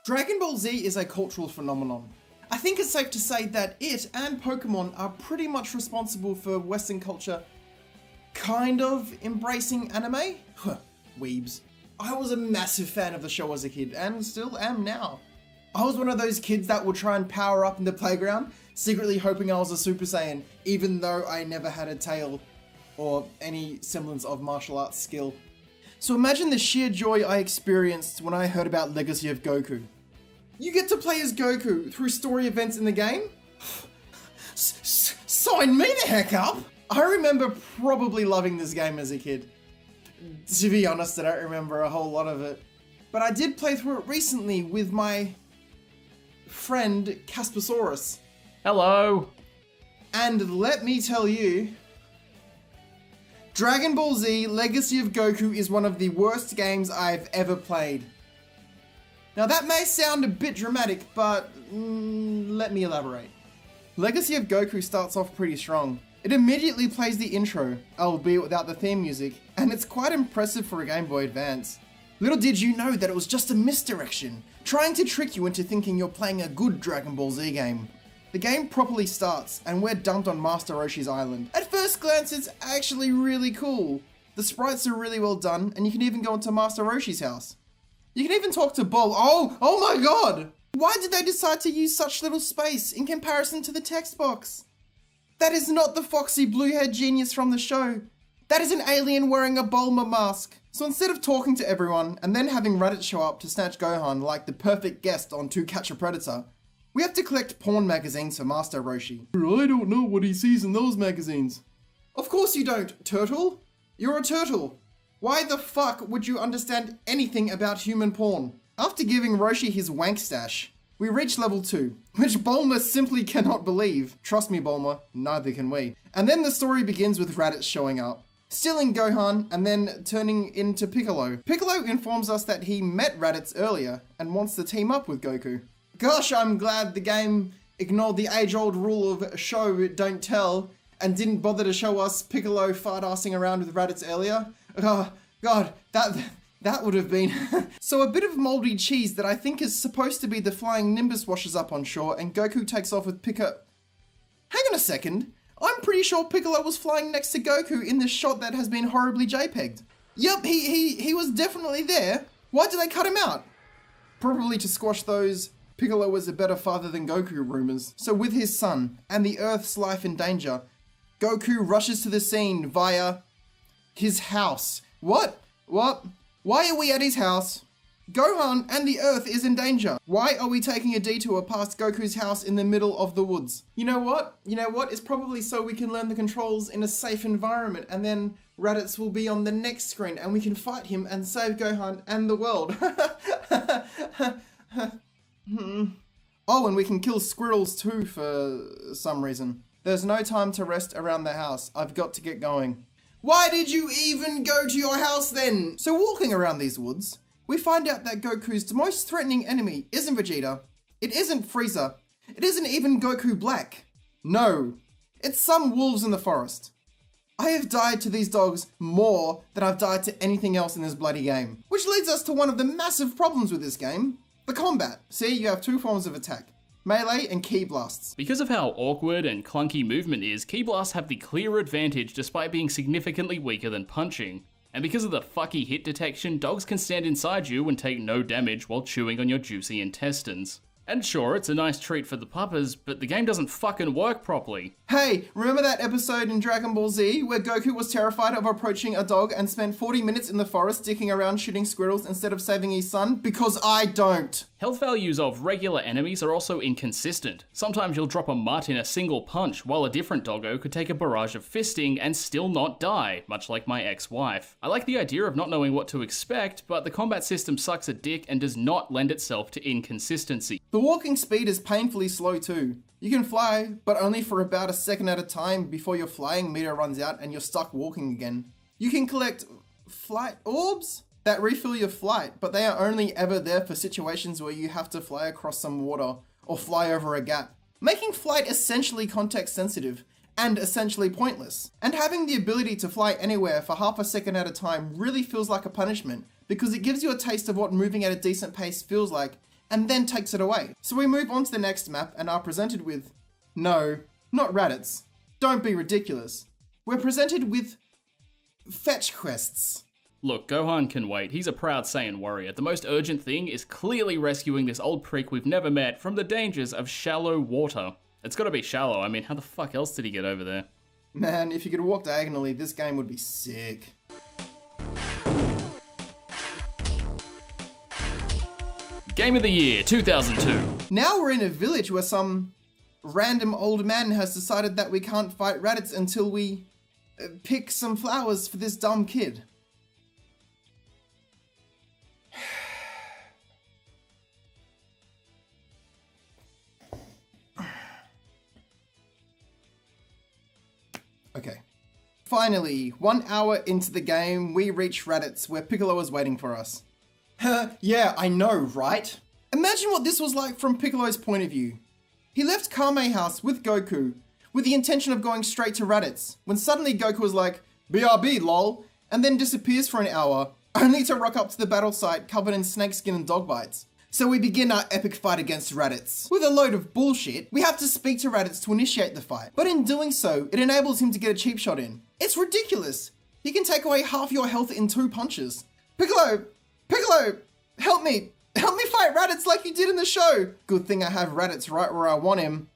Dragon Ball Z is a cultural phenomenon. I think it's safe to say that it and Pokemon are pretty much responsible for Western culture kind of embracing anime. Weebs. I was a massive fan of the show as a kid, and still am now. I was one of those kids that would try and power up in the playground, secretly hoping I was a Super Saiyan, even though I never had a tail or any semblance of martial arts skill. So imagine the sheer joy I experienced when I heard about Legacy of Goku. You get to play as Goku through story events in the game? Sign me the heck up! I remember probably loving this game as a kid. To be honest, I don't remember a whole lot of it. But I did play through it recently with my friend Casposaurus. Hello! And let me tell you, Dragon Ball Z Legacy of Goku is one of the worst games I've ever played. Now that may sound a bit dramatic, but let me elaborate. Legacy of Goku starts off pretty strong. It immediately plays the intro, albeit without the theme music, and it's quite impressive for a Game Boy Advance. Little did you know that it was just a misdirection, trying to trick you into thinking you're playing a good Dragon Ball Z game. The game properly starts, and we're dumped on Master Roshi's island. At first glance, it's actually really cool. The sprites are really well done, and you can even go into Master Roshi's house. You can even talk to Bol. Oh my god! Why did they decide to use such little space in comparison to the text box? That is not the foxy blue-haired genius from the show. That is an alien wearing a Bulma mask. So instead of talking to everyone and then having Raditz show up to snatch Gohan like the perfect guest on To Catch a Predator, we have to collect porn magazines for Master Roshi. I don't know what he sees in those magazines. Of course you don't, Turtle. You're a turtle. Why the fuck would you understand anything about human porn? After giving Roshi his wank stash, we reach level 2, which Bulma simply cannot believe. Trust me, Bulma, neither can we. And then the story begins with Raditz showing up, stealing Gohan and then turning into Piccolo. Piccolo informs us that he met Raditz earlier and wants to team up with Goku. Gosh, I'm glad the game ignored the age-old rule of show, don't tell, and didn't bother to show us Piccolo fart-assing around with Raditz earlier. Oh, God, that would have been... So a bit of moldy cheese that I think is supposed to be the flying Nimbus washes up on shore and Goku takes off with Hang on a second. I'm pretty sure Piccolo was flying next to Goku in this shot that has been horribly JPEG'd. Yup, he was definitely there. Why did they cut him out? Probably to squash those Piccolo was a better father than Goku rumors. So with his son and the Earth's life in danger, Goku rushes to the scene via his house. What? Why are we at his house? Gohan and the Earth is in danger. Why are we taking a detour past Goku's house in the middle of the woods? You know what? It's probably so we can learn the controls in a safe environment and then Raditz will be on the next screen and we can fight him and save Gohan and the world. Oh, and we can kill squirrels too for some reason. There's no time to rest around the house. I've got to get going. Why did you even go to your house then? So walking around these woods, we find out that Goku's most threatening enemy isn't Vegeta, it isn't Frieza, it isn't even Goku Black. No, it's some wolves in the forest. I have died to these dogs more than I've died to anything else in this bloody game. Which leads us to one of the massive problems with this game, the combat. See, you have two forms of attack. Melee and Ki Blasts. Because of how awkward and clunky movement is, Ki Blasts have the clear advantage despite being significantly weaker than punching. And because of the fucky hit detection, dogs can stand inside you and take no damage while chewing on your juicy intestines. And sure, it's a nice treat for the puppers, but the game doesn't fucking work properly. Hey, remember that episode in Dragon Ball Z where Goku was terrified of approaching a dog and spent 40 minutes in the forest dicking around shooting squirrels instead of saving his son? Because I don't. Health values of regular enemies are also inconsistent. Sometimes you'll drop a mutt in a single punch, while a different doggo could take a barrage of fisting and still not die, much like my ex-wife. I like the idea of not knowing what to expect, but the combat system sucks a dick and does not lend itself to inconsistency. The walking speed is painfully slow too. You can fly, but only for about a second at a time before your flying meter runs out and you're stuck walking again. You can collect flight orbs that refill your flight, but they are only ever there for situations where you have to fly across some water or fly over a gap, making flight essentially context sensitive and essentially pointless. And having the ability to fly anywhere for half a second at a time really feels like a punishment because it gives you a taste of what moving at a decent pace feels like and then takes it away. So we move on to the next map and are presented with, no, not Raditz. Don't be ridiculous. We're presented with fetch quests. Look, Gohan can wait. He's a proud Saiyan warrior. The most urgent thing is clearly rescuing this old prick we've never met from the dangers of shallow water. It's gotta be shallow. I mean, how the fuck else did he get over there? Man, if you could walk diagonally, this game would be sick. Game of the Year, 2002. Now we're in a village where some random old man has decided that we can't fight Raditz until we pick some flowers for this dumb kid. Okay. Finally, 1 hour into the game, we reach Raditz where Piccolo is waiting for us. Yeah, I know, right? Imagine what this was like from Piccolo's point of view. He left Kame House with Goku with the intention of going straight to Raditz, when suddenly Goku was like, BRB lol, and then disappears for an hour, only to rock up to the battle site covered in snakeskin and dog bites. So we begin our epic fight against Raditz. With a load of bullshit, we have to speak to Raditz to initiate the fight, but in doing so, it enables him to get a cheap shot in. It's ridiculous! He can take away half your health in 2 punches. Piccolo, help me fight Raditz like you did in the show! Good thing I have Raditz right where I want him.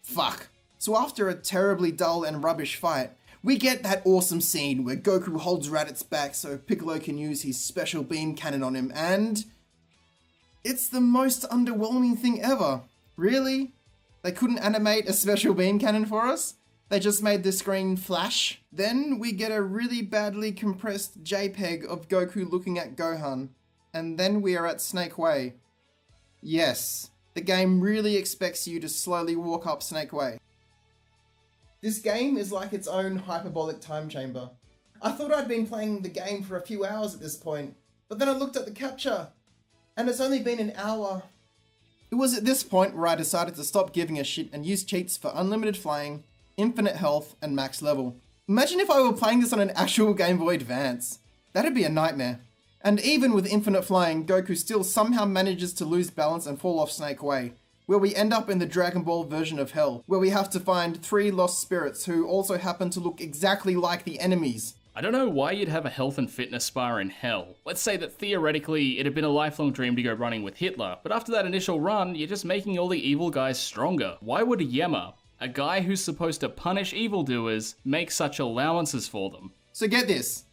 Fuck. So after a terribly dull and rubbish fight, we get that awesome scene where Goku holds Raditz back so Piccolo can use his special beam cannon on him, and it's the most underwhelming thing ever. Really? They couldn't animate a special beam cannon for us? They just made the screen flash? Then we get a really badly compressed JPEG of Goku looking at Gohan. And then we are at Snake Way. Yes, the game really expects you to slowly walk up Snake Way. This game is like its own hyperbolic time chamber. I thought I'd been playing the game for a few hours at this point, but then I looked at the capture, and it's only been an hour. It was at this point where I decided to stop giving a shit and use cheats for unlimited flying, infinite health, and max level. Imagine if I were playing this on an actual Game Boy Advance. That'd be a nightmare. And even with infinite flying, Goku still somehow manages to lose balance and fall off Snake Way, where we end up in the Dragon Ball version of Hell, where we have to find 3 lost spirits who also happen to look exactly like the enemies. I don't know why you'd have a health and fitness spa in Hell. Let's say that theoretically it had been a lifelong dream to go running with Hitler, but after that initial run, you're just making all the evil guys stronger. Why would Yema, a guy who's supposed to punish evildoers, make such allowances for them? So get this.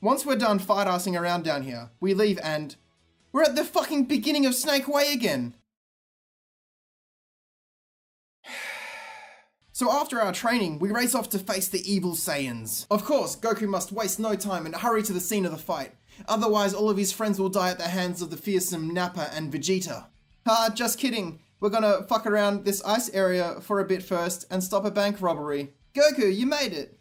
Once we're done fight-assing around down here, we leave and we're at the fucking beginning of Snake Way again. So after our training, we race off to face the evil Saiyans. Of course, Goku must waste no time and hurry to the scene of the fight. Otherwise, all of his friends will die at the hands of the fearsome Nappa and Vegeta. Just kidding. We're gonna fuck around this ice area for a bit first and stop a bank robbery. Goku, you made it.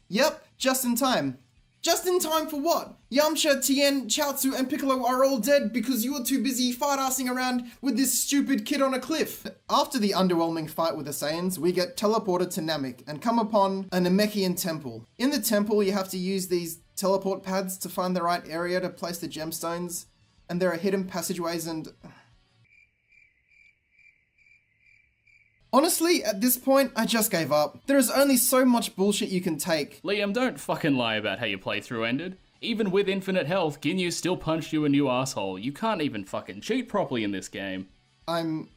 Yep, just in time. Just in time for what? Yamcha, Tien, Chaozu, and Piccolo are all dead because you were too busy fight-assing around with this stupid kid on a cliff. After the underwhelming fight with the Saiyans, we get teleported to Namek and come upon a Namekian temple. In the temple, you have to use these teleport pads to find the right area to place the gemstones, and there are hidden passageways and... Honestly, at this point, I just gave up. There is only so much bullshit you can take. Liam, don't fucking lie about how your playthrough ended. Even with infinite health, Ginyu still punched you a new asshole. You can't even fucking cheat properly in this game. I'm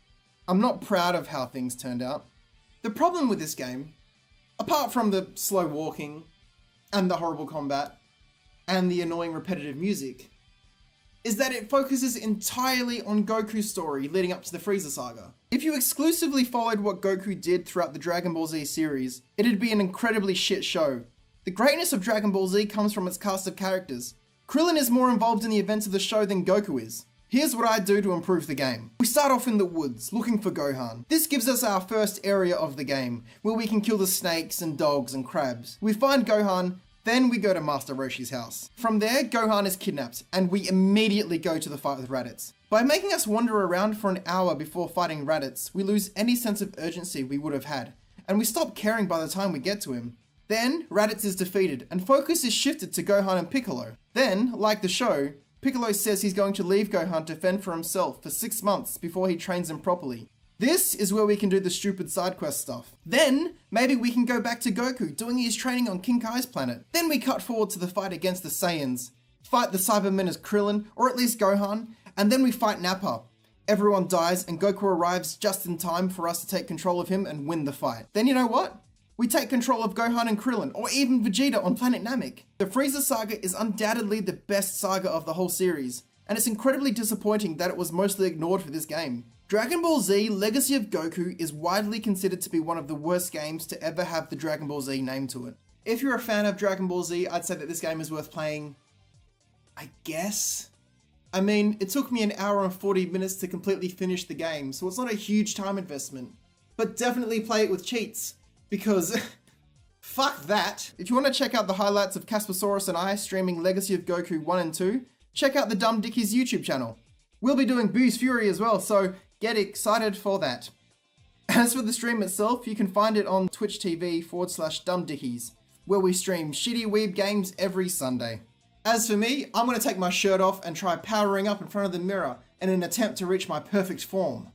not proud of how things turned out. The problem with this game, apart from the slow walking, and the horrible combat, and the annoying repetitive music, is that it focuses entirely on Goku's story leading up to the Frieza saga. If you exclusively followed what Goku did throughout the Dragon Ball Z series, it'd be an incredibly shit show. The greatness of Dragon Ball Z comes from its cast of characters. Krillin is more involved in the events of the show than Goku is. Here's what I do to improve the game. We start off in the woods, looking for Gohan. This gives us our first area of the game, where we can kill the snakes and dogs and crabs. We find Gohan, then we go to Master Roshi's house. From there, Gohan is kidnapped, and we immediately go to the fight with Raditz. By making us wander around for an hour before fighting Raditz, we lose any sense of urgency we would have had, and we stop caring by the time we get to him. Then, Raditz is defeated, and focus is shifted to Gohan and Piccolo. Then, like the show, Piccolo says he's going to leave Gohan to fend for himself for 6 months before he trains him properly. This is where we can do the stupid side quest stuff. Then, maybe we can go back to Goku doing his training on King Kai's planet. Then we cut forward to the fight against the Saiyans, fight the Cybermen as Krillin, or at least Gohan, and then we fight Nappa. Everyone dies and Goku arrives just in time for us to take control of him and win the fight. Then you know what? We take control of Gohan and Krillin, or even Vegeta on Planet Namek. The Frieza saga is undoubtedly the best saga of the whole series, and it's incredibly disappointing that it was mostly ignored for this game. Dragon Ball Z Legacy of Goku is widely considered to be one of the worst games to ever have the Dragon Ball Z name to it. If you're a fan of Dragon Ball Z, I'd say that this game is worth playing, I guess? I mean, it took me an hour and 40 minutes to completely finish the game, so it's not a huge time investment. But definitely play it with cheats, because fuck that. If you want to check out the highlights of Caspasaurus and I streaming Legacy of Goku 1 and 2, check out the Dumb Dickies YouTube channel. We'll be doing Boo's Fury as well, so get excited for that. As for the stream itself, you can find it on Twitch TV/DumbDickies, where we stream shitty weeb games every Sunday. As for me, I'm going to take my shirt off and try powering up in front of the mirror in an attempt to reach my perfect form.